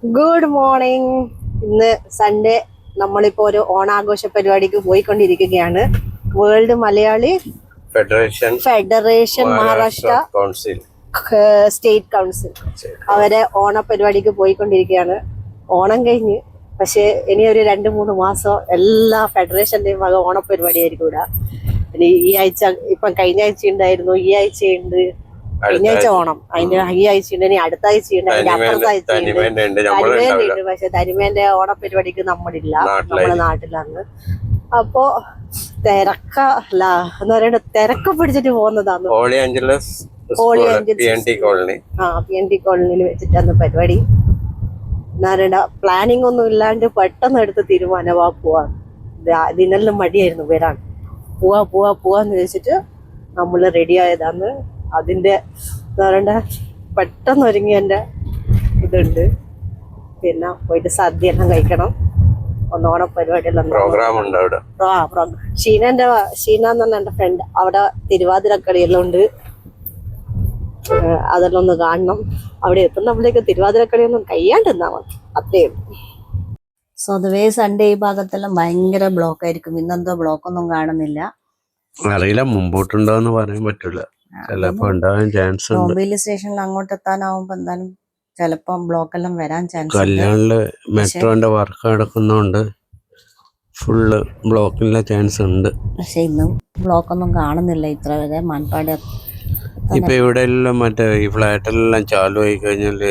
Good morning. ഇന്ന് Sunday നമ്മളിപ്പോ ഒരു ഓണാഘോഷ പരിപാടിക്ക് പോയിക്കൊണ്ടിരിക്കുകയാണ്. World Malayali federation Maharashtra state council അവരെ ഓണ പരിപാടിക്ക് പോയിക്കൊണ്ടിരിക്കുകയാണ്. ഓണം കഴിഞ്ഞ് പക്ഷെ ഇനി ഒരു 2-3 മാസം എല്ലാ ഫെഡറേഷന്റെയും വക ഓണപരിപാടി ആയിരിക്കും ഇവിടെ. ഇനി ഈ ആഴ്ച ഇപ്പം കഴിഞ്ഞ ആഴ്ച ഉണ്ടായിരുന്നു, ഈ ആഴ്ചയുണ്ട്, കഴിഞ്ഞ ആഴ്ച ഓണം, ഈ ആഴ്ച ഉണ്ട്, ഇനി അടുത്ത ആഴ്ച ഉണ്ട്, അതിന്റെ അപ്പുറത്തെ ആഴ്ച തനിമേന്റെ. പക്ഷെ തനിമേന്റെ ഓണപരിപാടിക്ക് നമ്മളില്ല, നമ്മുടെ നാട്ടിലാണ്. അപ്പോ തിരക്കല്ല എന്ന് പറയുന്നത് തിരക്ക് പിടിച്ചിട്ട് പോകുന്നതാണ്. PNT കോളനിയിൽ വെച്ചിട്ടാണ് പരിപാടി. എന്താ പറയണ്ട, പ്ലാനിങ് ഒന്നും ഇല്ലാണ്ട് പെട്ടെന്ന് എടുത്ത് തീരുമാനമാ പോവാ. ഇതിനെല്ലാം മടിയായിരുന്നു വരാൻ. പോവാന്ന് വെച്ചിട്ട് നമ്മള് റെഡി ആയതാന്ന്. അതിന്റെ എന്താ പറയണ്ട പെട്ടെന്ന് ഒരുങ്ങിയതിന്റെ ഇതുണ്ട്. പിന്നെ പോയിട്ട് സദ്യ എല്ലാം കഴിക്കണം. ഓണ പരിപാടിയെല്ലാം ഷീന എന്ന് പറഞ്ഞ എന്റെ ഫ്രണ്ട്, അവിടെ തിരുവാതിരക്കളിയെല്ലാം ഉണ്ട്. അതെല്ലാം ഒന്ന് കാണണം. അവിടെ എത്തുന്നപ്പോഴേക്ക് തിരുവാതിരക്കളിയൊന്നും കഴിയാണ്ടിരുന്നാ മതി, അത്രേ ഉള്ളൂ. സ്വതവേ സൺഡേ ഈ ഭാഗത്തെല്ലാം ഭയങ്കര ബ്ലോക്ക് ആയിരിക്കും. ഇന്നെന്തോ ബ്ലോക്ക് ഒന്നും കാണുന്നില്ല, അറിയില്ല. മുമ്പോട്ടുണ്ടോന്ന് പറയാൻ പറ്റില്ല, ചിലപ്പോ ഉണ്ടാവാൻ ചാൻസ് ഉണ്ട്. ബോംബെയിലെ സ്റ്റേഷനിൽ അങ്ങോട്ട് എത്താനാവുമ്പോ എന്തായാലും ചിലപ്പോ ബ്ലോക്ക് എല്ലാം വരാൻ ചാൻസ്. കല്യാണില് മെട്രോന്റെ വർക്ക് നടക്കുന്നോണ്ട് ഫുള്ള് ബ്ലോക്കിനുള്ള ചാൻസ് ഉണ്ട്. പക്ഷെ ഇന്നും ബ്ലോക്ക് ഒന്നും കാണുന്നില്ല ഇത്ര വരെ. മാൻപാട് ഇപ്പൊ ഇവിടെ എല്ലാം മറ്റേ ഈ ഫ്ലാറ്റെല്ലാം ചാലു ആയി കഴിഞ്ഞാല്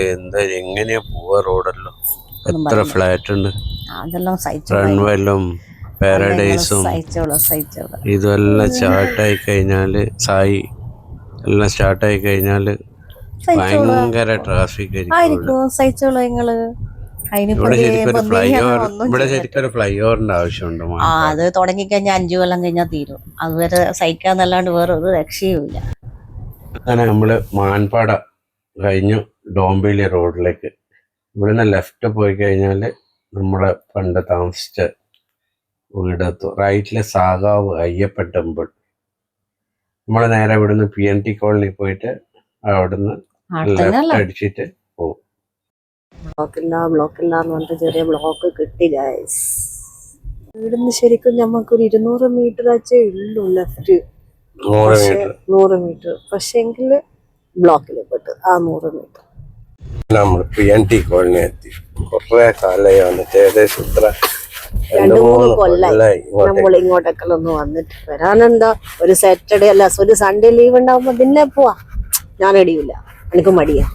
എങ്ങനെയാ പോവാ? റോഡെല്ലാം എത്ര ഫ്ലാറ്റ് ഉണ്ട്. അതെല്ലാം റൺവേലും പാരഡൈസും ഇതെല്ലാം സ്റ്റാർട്ടായി കഴിഞ്ഞാല് എല്ലാം സ്റ്റാർട്ടായി കഴിഞ്ഞാല് ഭയങ്കര ട്രാഫിക് ആയിരിക്കും. സഹിച്ചോളൂ നിങ്ങള്. ഇവിടെ ശരിക്കും ഒരു ഫ്ലൈ ഓവറിന്റെ ആവശ്യമുണ്ട്. അത് തുടങ്ങിക്കഴിഞ്ഞാൽ 5 കൊല്ലം കഴിഞ്ഞാൽ തീരും. അതുവരെ സഹിക്കാന്നല്ലാണ്ട് വേറെ ഒരു രക്ഷയുമില്ല. അങ്ങനെ നമ്മള് മാൻപാട കഴിഞ്ഞു ഡോംബിലി റോഡിലേക്ക്. ഇവിടുന്ന് ലെഫ്റ്റ് പോയി കഴിഞ്ഞാല് നമ്മള് പണ്ട് താമസിച്ച വീടെത്തും. റൈറ്റില് സാഗാവ് അയ്യപ്പ ടെമ്പിൾ. നമ്മള് നേരെ ഇവിടുന്ന് PNT കോളനി പോയിട്ട് അവിടുന്ന് ലെഫ്റ്റ് അടിച്ചിട്ട് പോകും. ബ്ലോക്കില്ല എന്ന് പറഞ്ഞിട്ട് ചെറിയ ബ്ലോക്ക് കിട്ടി ഗൈസ്. ഇവിടുന്ന് ശരിക്കും ഞമ്മക്കൊരു 200 മീറ്റർ ആച്ചേ ഉള്ളൂ ലെഫ്റ്റ്. 100 മീറ്റർ പക്ഷെ എങ്കില് ബ്ലോക്കിൽ പെട്ട് ആ 100 മീറ്റർ. നമ്മൾ PNT കോളനി എത്തി. കുറെ കാലമായി വന്നിട്ട്, ഏകദേശം 2-3 കൊല്ലായി നമ്മൾ ഇങ്ങോട്ടൊക്കെ ഒന്ന് വന്നിട്ട്. വരാനെന്താ, ഒരു സാറ്റർഡേ അല്ല ഒരു സൺഡേ ലീവ് ഉണ്ടാവുമ്പോ പിന്നെ പോവാ. ഞാൻ റെഡിയില്ല, എനിക്ക് മടിയാ.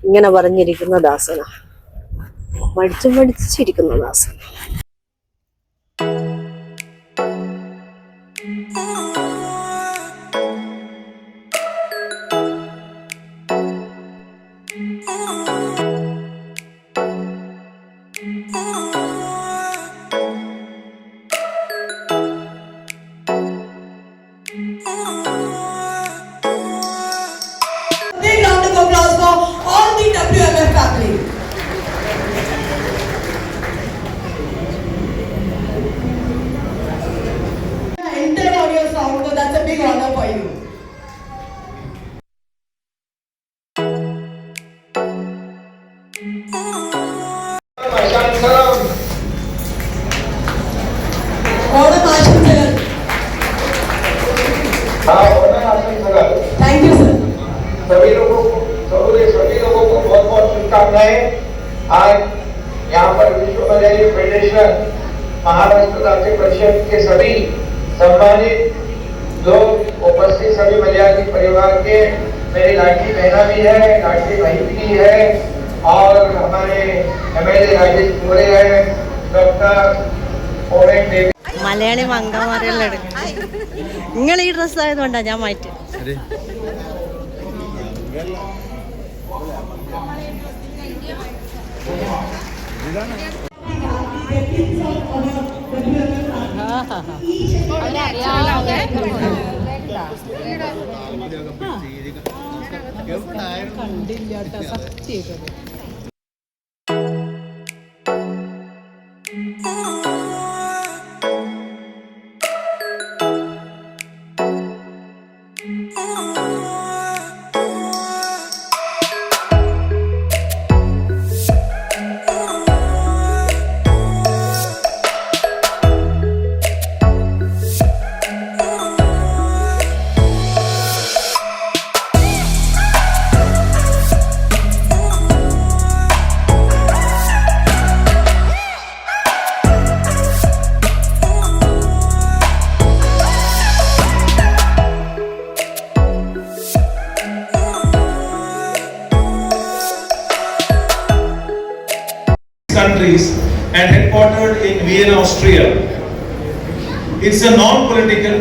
ഇങ്ങനെ പറഞ്ഞിരിക്കുന്ന ദാസന, മടിച്ചിരിക്കുന്ന ദാസന. That's a big honor for you. Thank you, sir. सभी लोगों को बहुत बहुत शुभकामनाएं। आज यहाँ पर विश्व मलयाली फेडरेशन महाराष्ट्र राज्य परिषद के सभी सम्मानित लोग उपस्थित, सभी मलयाली परिवार के, मेरी लाडली बहना भी है, लाडली भाई भी है, और हमारे MLA राजेश मोरे है, डॉक्टर ओवेन देवी. മലയാളി മംഗമാരെല്ലാം എടുക്കും. നിങ്ങൾ ഈ ഡ്രസ് ആയതുകൊണ്ടാ ഞാൻ മാറ്റി. കണ്ടില്ല സത്യം. countries and headquartered in Vienna, Austria. It's a non-political,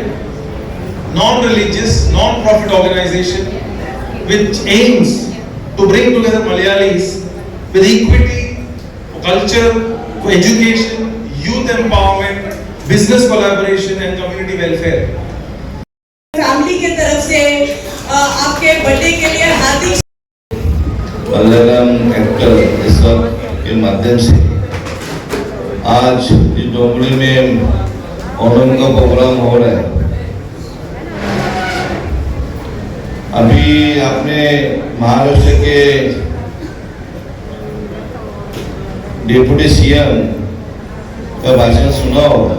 non-religious, non-profit organization which aims to bring together Malayalis with equity, culture, education, youth empowerment, business collaboration and community welfare. Family की तरफ से आपके birthday के लिए हार्दिक Malayalam actor ईश्वर के माध्यम से आज इस डोंगरी में ओणम का प्रोग्राम हो रहा है। अभी आपने महाराष्ट्र के डिप्टी सीएम का भाषण सुना होगा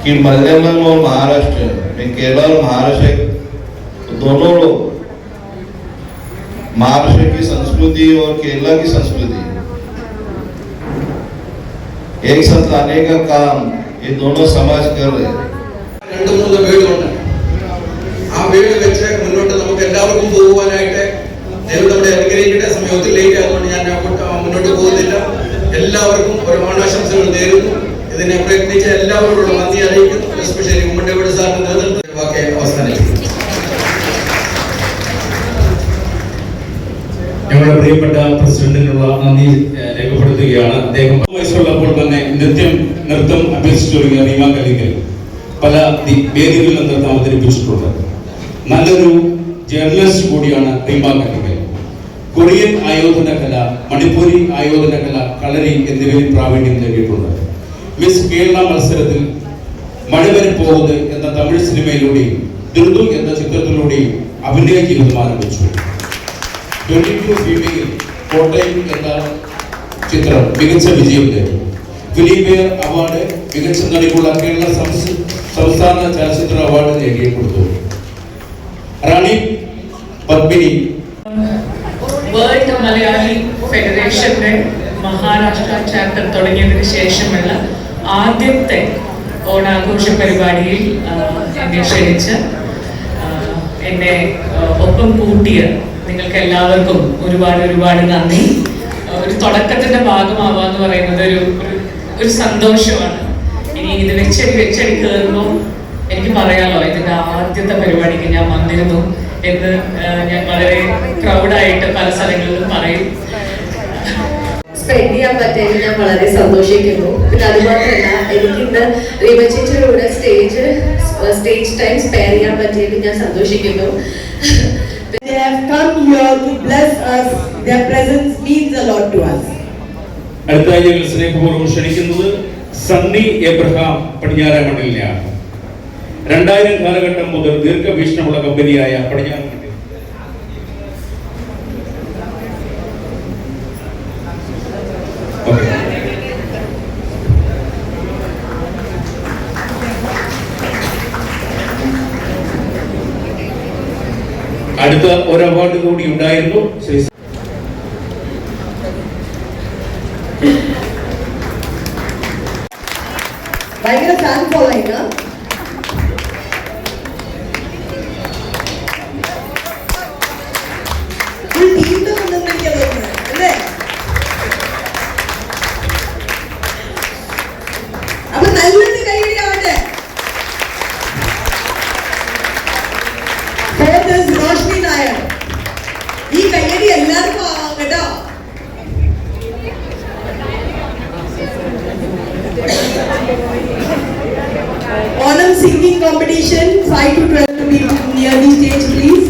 कि मलयालम और महाराष्ट्र में केरल और महाराष्ट्र दोनों लोग महाराष्ट्र की संस्कृति और केरला की संस्कृति एक साथ लाने का काम ये दोनों समाज कर रहे हैं। രണ്ട് മൂന്ന് വീടുണ്ട്. ആ വീട് വെച്ച് മുന്നോട്ട് നമുക്ക് എല്ലാവർക്കും പോകുവാനായിട്ട് ദൈവം നമ്മളെ അനുഗ്രഹിക്കട്ടെ. സമയത്തിൽ ലേറ്റ് ആയതുകൊണ്ട് ഞാൻ മുന്നോട്ട് പോകുന്നില്ല. എല്ലാവർക്കും ഒരു ഓണാശംസകൾ നേരുന്നു. ഇതിനെ പ്രയത്നിച്ച എല്ലാവരോടും നന്ദി അറിയിക്കുന്നു. എസ്പെഷ്യലി ഉമ്മൻചാണ്ടി സാറിന്റെ നേതൃത്വത്തിൽ വാക്കെ അവസാനിപ്പിക്കുന്നു. ഞങ്ങളുടെ പ്രിയപ്പെട്ട പ്രസിഡന്റിനുള്ള നന്ദി രേഖപ്പെടുത്തുകയാണ്. അദ്ദേഹം വയസ്സുള്ളപ്പോൾ തന്നെ നൃത്തം അഭ്യസിച്ചു തുടങ്ങിയ റീമ കല്ലിങ്കൽ പല വേദികളിലും നൃത്തം അവതരിപ്പിച്ചിട്ടുണ്ട്. നല്ലൊരു ജേർണലിസ്റ്റ് കൂടിയാണ് റീമ കല്ലിങ്കൽ. കൊറിയൻ ആയോധന കല, മണിപ്പൂരി ആയോധന കല, കളരി എന്നിവയിൽ പ്രാവീണ്യം നേടിയിട്ടുണ്ട്. മിസ് കേരള മത്സരത്തിൽ മഴ വരെ പോകുന്നത് എന്ന തമിഴ് സിനിമയിലൂടെയും ദുർദു എന്ന ചിത്രത്തിലൂടെയും അഭിനയ ജീവിതം ആരംഭിച്ചു. 22 ഫീമെയിൽ കോട്ടയം എന്ന ചിത്രം മികച്ച വിജയം നേടി. ഫിലിംഫെയർ അവാർഡ് മികച്ച നടിക്കുള്ള കേരള സംസ്ഥാന ചലച്ചിത്ര അവാർഡ് നേടിക്കൊടുത്തു. റാണി പത്മിനി വേൾഡ് മലയാളി ഫെഡറേഷന്റെ മഹാരാഷ്ട്ര ചാപ്റ്റർ തുടങ്ങിയതിനു ശേഷമുള്ള ആദ്യത്തെ ഓണാഘോഷ പരിപാടിയിൽ എന്നെ ക്ഷണിച്ച് എന്നെ ഒപ്പം കൂട്ടിയ നിങ്ങൾക്ക് എല്ലാവർക്കും ഒരുപാട് നന്ദി. ഒരു തുടക്കത്തിന്റെ ഭാഗമാവാന്ന് പറയുന്നത് ഒരു സന്തോഷമാണ്. ഇനി ഇത് വെച്ചടി കയറുമ്പോൾ എനിക്ക് പറയാലോ, ഇതിന്റെ ആദ്യത്തെ പരിപാടിക്ക് ഞാൻ വന്നിരുന്നു എന്ന് ഞാൻ വളരെ പ്രൗഡായിട്ട് പല സ്ഥലങ്ങളിലും പറയും. സ്പെൻഡ് ചെയ്യാൻ പറ്റിയതിൽ ഞാൻ വളരെ സന്തോഷിക്കുന്നു. പിന്നെ അതുമാത്രമല്ല, എനിക്കിന്ന് റീമ ചേച്ചിയുടെ കൂടെ സ്റ്റേജ് ടൈം സ്പെയർ ചെയ്യാൻ പറ്റിയതിൽ ഞാൻ സന്തോഷിക്കുന്നു. They have come here to bless us. Their presence means a lot to us. അടുത്തായി ഞങ്ങൾ സ്നേഹപൂർവ്വം ക്ഷണിക്കുന്നത് സണ്ണി എബ്രഹാം പടിഞ്ഞാറമണ്ണിലാണ്. 2000 കാലഘട്ടം മുതൽ ദീർഘവീക്ഷണമുള്ള കമ്പനിയായ പടിഞ്ഞാറമണ്ണിൽ അടുത്ത ഒരു അവാർഡ് കൂടി ഉണ്ടായിരുന്നു. ഭയങ്കര ഫാൻ ഫോളോയിങ്. ഫുൾ ടീമിന്റെ ഒന്നും എനിക്ക് തോന്നുന്നത് അല്ലേ? അപ്പൊ നല്ലൊരു കൈയടിയാവട്ടെ. റോഷ്നി നായർ. ഈ കയ്യടി എല്ലാവർക്കും ആവാം കേട്ടോ. Onam singing competition 5 to 12 to be near the stage, please.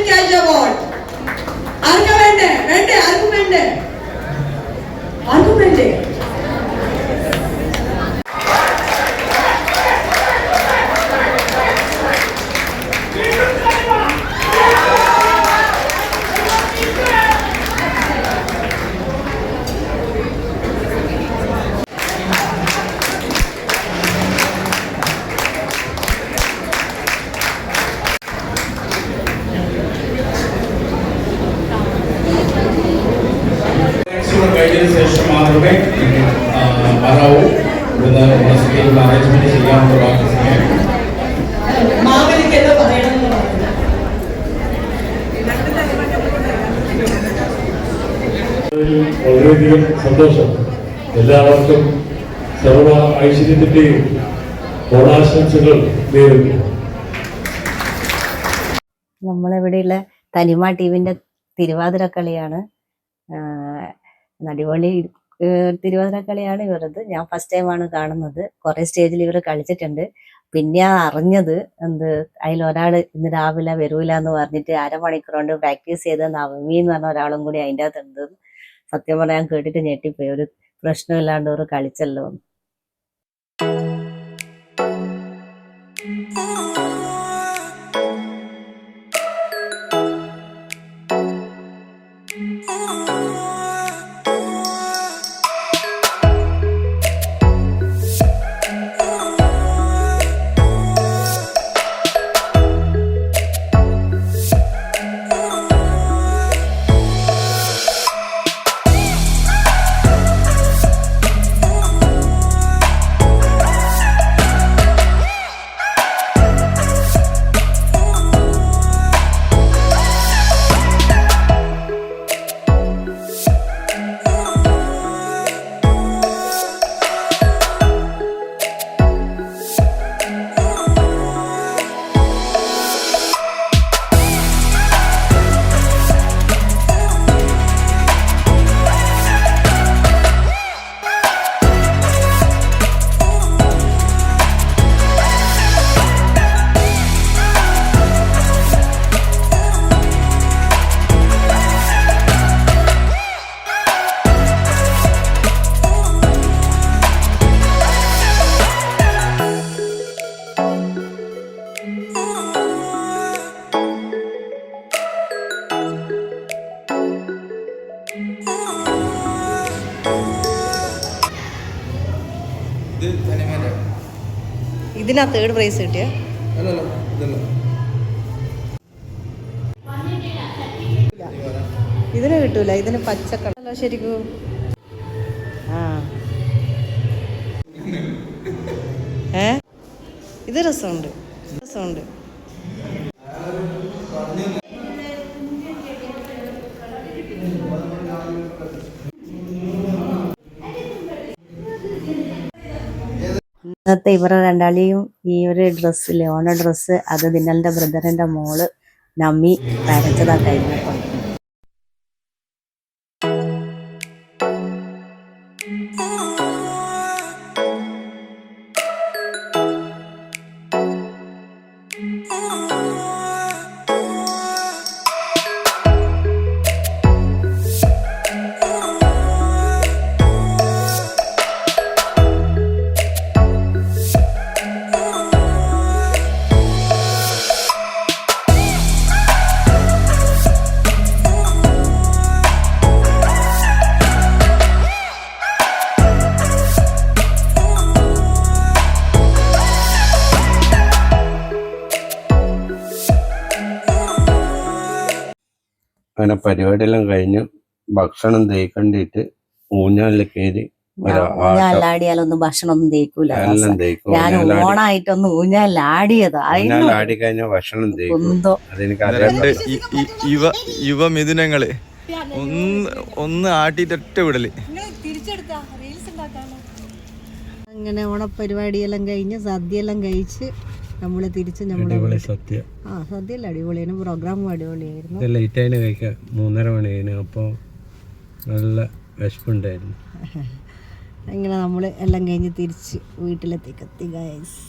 Cash award. ആർക്കാ വേണ്ടേ? ആർക്കും വേണ്ടേ? വളരെയധികം സന്തോഷം. എല്ലാവർക്കും സർവ ഐശ്വര്യത്തിന്റെയും ഓണാശംസകൾ നേരുന്നു. നമ്മളിവിടെയുള്ള തനിമ ടിവിന്റെ തിരുവാതിര കളിയാണ്. അടിപൊളി തിരുവാതിര കളിയാണ് ഇവരത്. ഞാൻ ഫസ്റ്റ് ടൈമാണ് കാണുന്നത്. കുറെ സ്റ്റേജിൽ ഇവർ കളിച്ചിട്ടുണ്ട്. പിന്നെ അറിഞ്ഞത് അതിലൊരാൾ ഇന്ന് രാവിലെ വരൂല എന്ന് പറഞ്ഞിട്ട് അരമണിക്കൂർ കൊണ്ട് പ്രാക്ടീസ് ചെയ്ത് നവമി എന്ന് പറഞ്ഞ ഒരാളും കൂടി അതിൻ്റെ അകത്തുണ്ട്. സത്യം പറയാൻ കേട്ടിട്ട് ഞെട്ടിപ്പോയി. ഒരു പ്രശ്നമില്ലാണ്ട് ഒരു കളിച്ചല്ലോ. ഇതിനാ തേർഡ് പ്രൈസ് കിട്ടിയ ഇതിന് കിട്ടൂല. ഇതിന് പച്ചക്കളല്ല ശരിക്കും. ഇത് രസമുണ്ട്. ഇന്നത്തെ ഇവരുടെ രണ്ടാളിയും ഈ ഒരു ഡ്രസ്സില്ലേ, ഓണ ഡ്രസ്സ്, അത് ദിനലിന്റെ ബ്രദറിന്റെ മോള് നമ്മി വരച്ചതാ കഴിഞ്ഞപ്പോൾ. അങ്ങനെ പരിപാടിയെല്ലാം കഴിഞ്ഞ് ഭക്ഷണം തേക്കണ്ടിട്ട് ഊഞ്ഞാലിൽ കയറി ഊഞ്ഞാലാടിയാലൊന്നും ഭക്ഷണം ഒന്നും തേക്കൂല. എല്ലാം തേക്കും. ഞാൻ ഓണായിട്ടൊന്ന് ഊഞ്ഞാലാടിയതാ. ഊഞ്ഞാലാടി കഴിഞ്ഞാൽ ഭക്ഷണം തേക്കും. അതെനിക്ക് യുവമിഥുനങ്ങള് ഒന്ന് ആട്ടിട്ടൊറ്റ വിടല്. അങ്ങനെ ഓണപരിപാടിയെല്ലാം കഴിഞ്ഞ് സദ്യയെല്ലാം കഴിച്ച് നമ്മള് തിരിച്ച് നമ്മളെ സദ്യ സദ്യയെല്ലാം അടിപൊളിയാണ്. പ്രോഗ്രാമും അടിപൊളിയായിരുന്നു. ലേറ്റ് ആയിട്ട് കഴിക്കാം. 3:30 മണിയായിരുന്നു. അപ്പോൾ നല്ല വിശപ്പുണ്ടായിരുന്നു. അങ്ങനെ നമ്മൾ എല്ലാം കഴിഞ്ഞ് തിരിച്ച് വീട്ടിലെത്തി ഗൈസ്.